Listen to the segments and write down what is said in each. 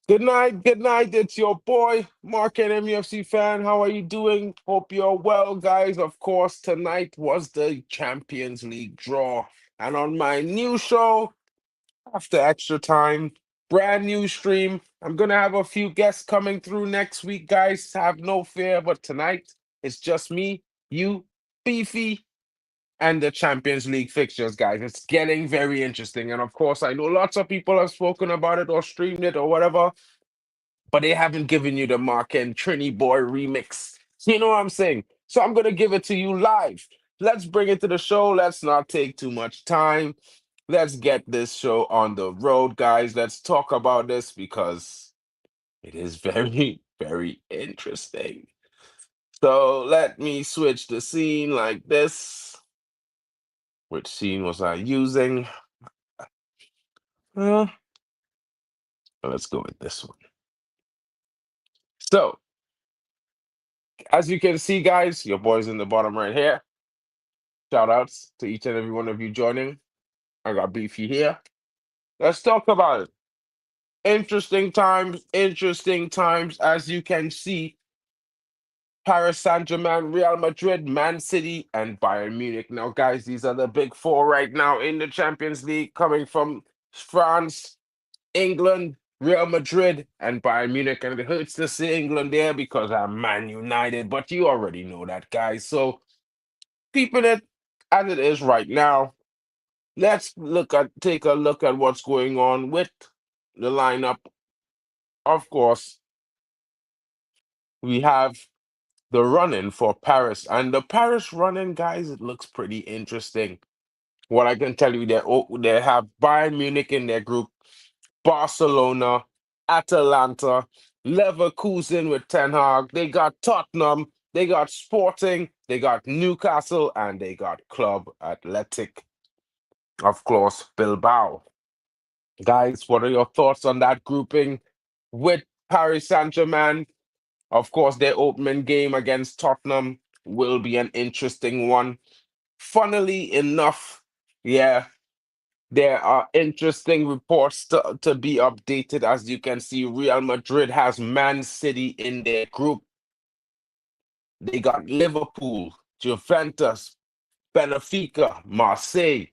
Good night, good night. It's your boy, MarkN MUFC fan. How are you doing? Hope you're well, guys. Of course, tonight was the Champions League draw. And on my new show, After Extra Time, brand new stream. I'm gonna have a few guests coming through next week, guys. Have no fear. But tonight, it's just me, you, Beefy, and the Champions League fixtures, guys. It's getting very interesting. And of course, I know lots of people have spoken about it or streamed it or whatever, but they haven't given you the Mark and Trini Boy remix. You know what I'm saying? So I'm gonna give it to you live. Let's bring it to the show. Let's not take too much time. Let's get this show on the road, guys. Let's talk about this because it is very, very interesting. So let me switch the scene like this. Which scene was I using? Uh, let's go with this one. So, as you can see, guys, your boy's in the bottom right here. Shout outs to each and every one of you joining. I got Beefy here. Let's talk about it. Interesting times, interesting times. As you can see, Paris Saint-Germain, Real Madrid, Man City, and Bayern Munich. Now, guys, these are the big four right now in the Champions League, coming from France, England, Real Madrid, and Bayern Munich. And it hurts to see England there because I'm Man United, but you already know that, guys. So, keeping it as it is right now, let's take a look at what's going on with the lineup. Of course, we have the run-in for Paris, and the Paris run-in, guys, it looks pretty interesting. What I can tell you, they have Bayern Munich in their group, Barcelona, Atalanta, Leverkusen with Ten Hag. They got Tottenham, they got Sporting, they got Newcastle, and they got Club Athletic, of course, Bilbao. Guys, what are your thoughts on that grouping with Paris Saint-Germain? Of course, their opening game against Tottenham will be an interesting one. Funnily enough, yeah, there are interesting reports to be updated. As you can see, Real Madrid has Man City in their group. They got Liverpool, Juventus, Benfica, Marseille.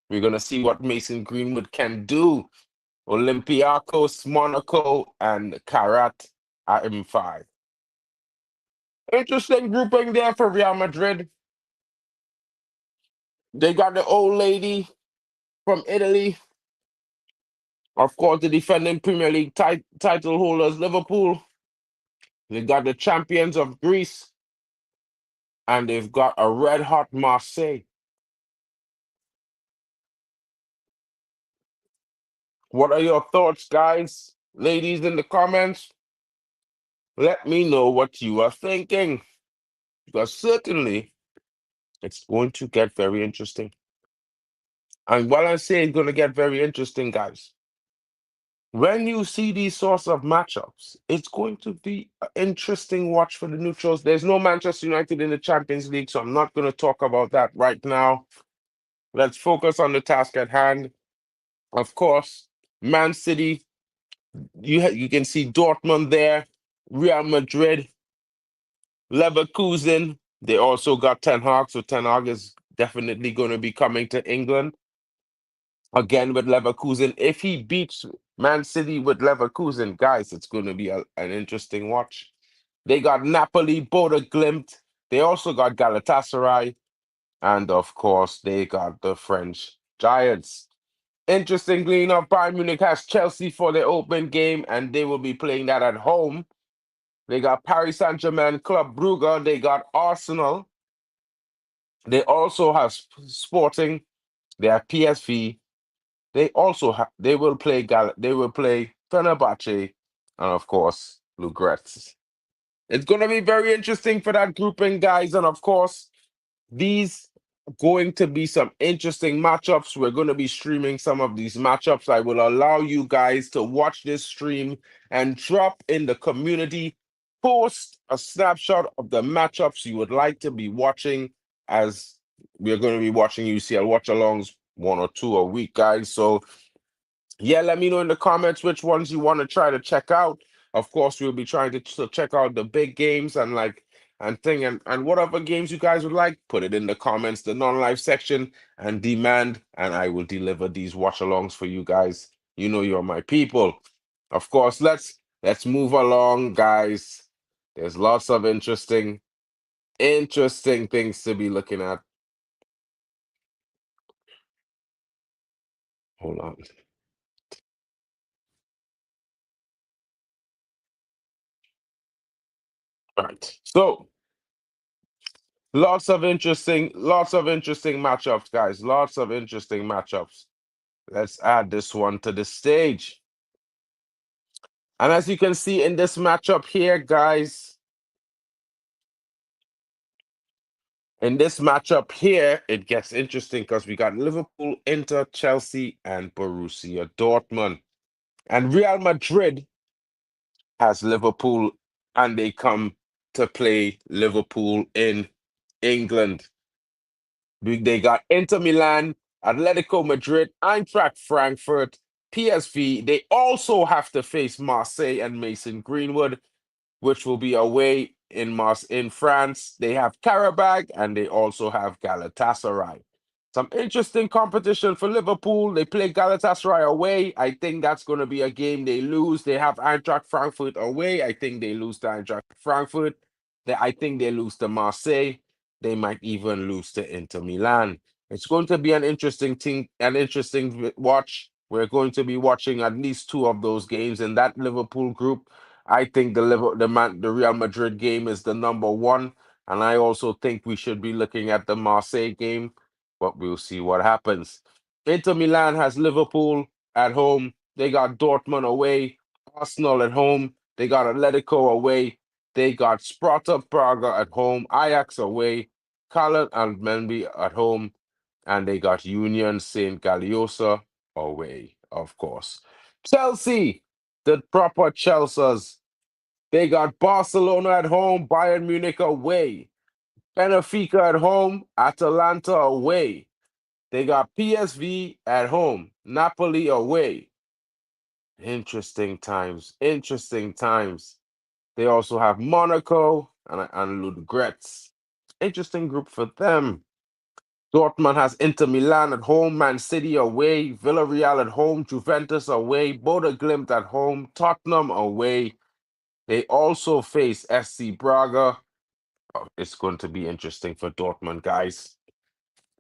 We're going to see what Mason Greenwood can do. Olympiacos, Monaco, and Karat are in five. Interesting grouping there for Real Madrid. They got the old lady from Italy, of course, the defending Premier League title holders, Liverpool. They got the champions of Greece, and they've got a red hot Marseille. What are your thoughts, guys? Ladies in the comments, let me know what you are thinking, because certainly it's going to get very interesting. And while I say it's going to get very interesting, guys, when you see these sorts of matchups, it's going to be an interesting watch for the neutrals. There's no Manchester United in the Champions League, so I'm not going to talk about that right now. Let's focus on the task at hand. Of course, Man City, you can see Dortmund there, Real Madrid, Leverkusen. They also got Ten Hag, so Ten Hag is definitely going to be coming to England again with Leverkusen. If he beats Man City with Leverkusen, guys, it's going to be an interesting watch. They got Napoli, Bodo Glimt. They also got Galatasaray. And of course, they got the French Giants. Interestingly enough, Bayern Munich has Chelsea for their open game, and they will be playing that at home. They got Paris Saint-Germain, Club Brugge. They got Arsenal. They also have Sporting. They have PSV. They will play they will play Fenerbahce and of course Lugretz. It's gonna be very interesting for that grouping, guys, and of course these are going to be some interesting matchups. We're going to be streaming some of these matchups. I will allow you guys to watch this stream and drop in the community, post a snapshot of the matchups you would like to be watching, as we're going to be watching UCL watch alongs, one or two a week, guys. So Yeah, let me know in the comments which ones you want to try to check out. Of course, we'll be trying to check out the big games and and whatever games you guys would like, put it in the comments, the non-live section, and demand, and I will deliver these watch-alongs for you guys. You know you're my people. Of course, let's move along, guys. There's lots of interesting things to be looking at. Hold on. Right. So lots of interesting matchups, guys. Lots of interesting matchups. Let's add this one to the stage. And as you can see in this matchup here, guys, in this matchup here, it gets interesting because we got Liverpool, Inter, Chelsea, and Borussia Dortmund. And Real Madrid has Liverpool, and they come to play Liverpool in England. They got Inter Milan, Atletico Madrid, Eintracht Frankfurt, PSV. They also have to face Marseille and Mason Greenwood, which will be away in France. They have Karabag and they also have Galatasaray. Some interesting competition for Liverpool. They play Galatasaray away. I think that's going to be a game they lose. They have Eintracht Frankfurt away. I think they lose to Eintracht Frankfurt. I think they lose to Marseille. They might even lose to Inter Milan. It's going to be an interesting thing, an interesting watch. We're going to be watching at least two of those games in that Liverpool group. I think the Real Madrid game is the number one, and I also think we should be looking at the Marseille game, but we'll see what happens. Inter Milan has Liverpool at home. They got Dortmund away. Arsenal at home. They got Atletico away. They got Sparta Praga at home. Ajax away. Khaled and Menby at home, and they got Union Saint Galliosa away, of course. Chelsea, the proper Chelseas. They got Barcelona at home, Bayern Munich away, Benfica at home, Atalanta away. They got PSV at home, Napoli away. Interesting times, interesting times. They also have Monaco and Ludogorets. Interesting group for them. Dortmund has Inter Milan at home, Man City away, Villarreal at home, Juventus away, Bodo Glimt at home, Tottenham away. They also face SC Braga. Oh, it's going to be interesting for Dortmund, guys.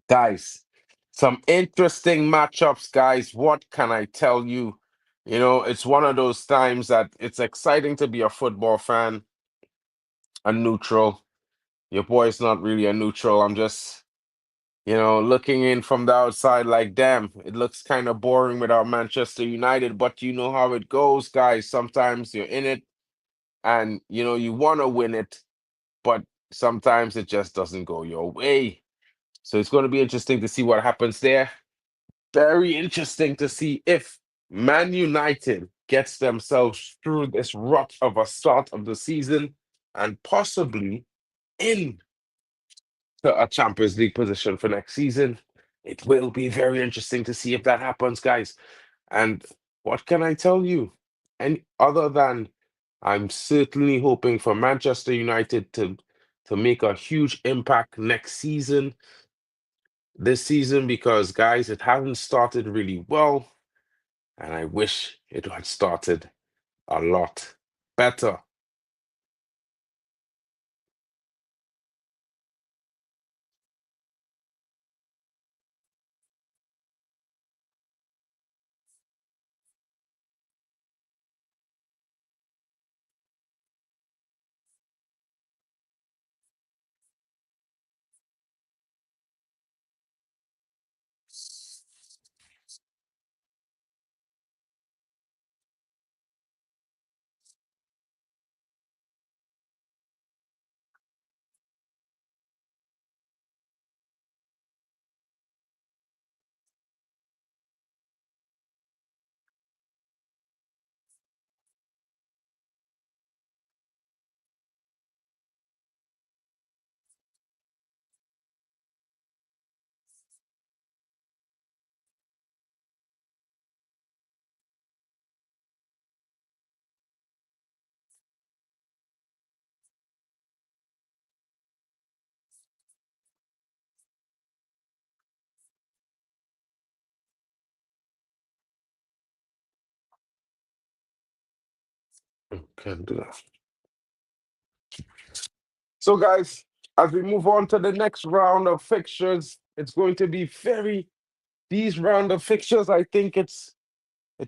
Guys, some interesting matchups, guys. What can I tell you? You know, it's one of those times that it's exciting to be a football fan, a neutral. Your boy's not really a neutral. I'm just, looking in from the outside like, damn, it looks kind of boring without Manchester United, but you know how it goes, guys. Sometimes you're in it and, you want to win it, but sometimes it just doesn't go your way. So it's going to be interesting to see what happens there. Very interesting to see if Man United gets themselves through this rut of a start of the season and possibly in to a Champions League position for next season. It will be very interesting to see if that happens, guys. And what can I tell you? And other than I'm certainly hoping for Manchester United to make a huge impact next season, this season, because guys, it hasn't started really well, and I wish it had started a lot better. Can't do that. So, guys, as we move on to the next round of fixtures, it's going to be very. These round of fixtures, I think it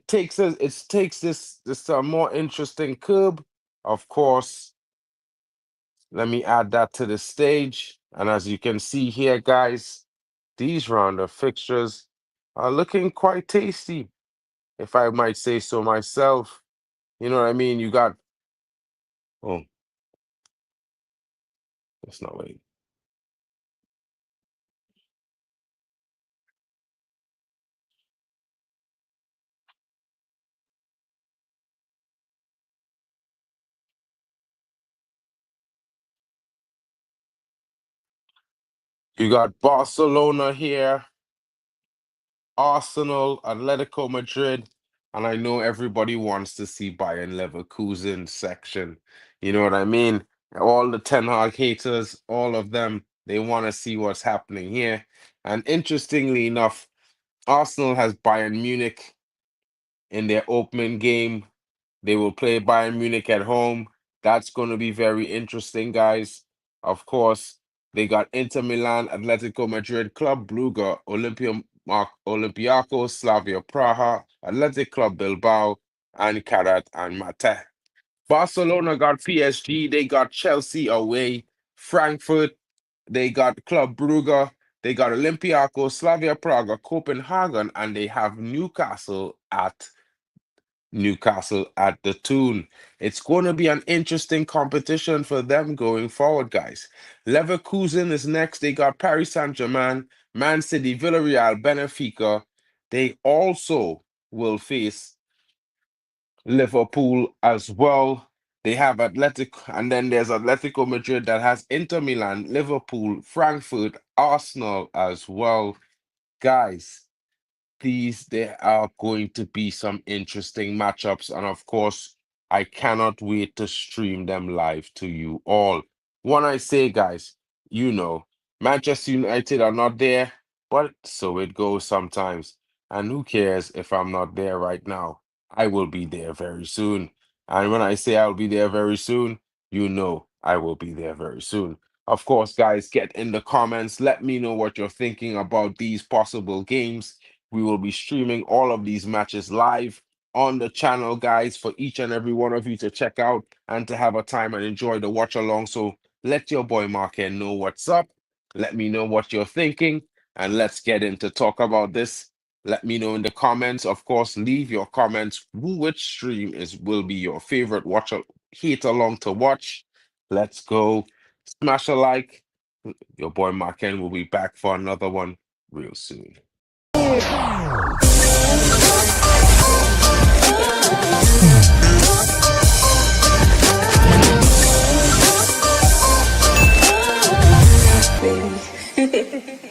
takes this more interesting curb. Of course, let me add that to the stage. And as you can see here, guys, these round of fixtures are looking quite tasty, if I might say so myself. You know what I mean? You got, oh, that's not right. You got Barcelona here, Arsenal, Atletico Madrid, and I know everybody wants to see Bayern Leverkusen section. You know what I mean? All the Ten Hag haters, all of them, they want to see what's happening here. And interestingly enough, Arsenal has Bayern Munich in their opening game. They will play Bayern Munich at home. That's going to be very interesting, guys. Of course, they got Inter Milan, Atletico Madrid, Club Brugge, Olympiacos, Slavia Praha, Athletic Club Bilbao, and Karat and Mate. Barcelona got PSG. They got Chelsea away. Frankfurt. They got Club Brugge. They got Olympiacos, Slavia Praga, Copenhagen, and they have Newcastle at the Toon. It's going to be an interesting competition for them going forward, guys. Leverkusen is next. They got Paris Saint-Germain, Man City, Villarreal, Benfica. They also will face Liverpool as well. They have Athletic, and then there's Atletico Madrid that has Inter Milan, Liverpool, Frankfurt, Arsenal as well. Guys, there are going to be some interesting matchups. And of course, I cannot wait to stream them live to you all. When I say, guys, you know, Manchester United are not there, but so it goes sometimes. And who cares if I'm not there right now? I will be there very soon. And when I say I'll be there very soon, you know I will be there very soon. Of course, guys, get in the comments. Let me know what you're thinking about these possible games. We will be streaming all of these matches live on the channel, guys, for each and every one of you to check out and to have a time and enjoy the watch along. So let your boy MarkN know what's up. Let me know what you're thinking, and let's get into talk about this. Let me know in the comments. Of course, leave your comments. Which stream will be your favorite hate along to watch? Let's go. Smash a like. Your boy MarkN will be back for another one real soon. Baby.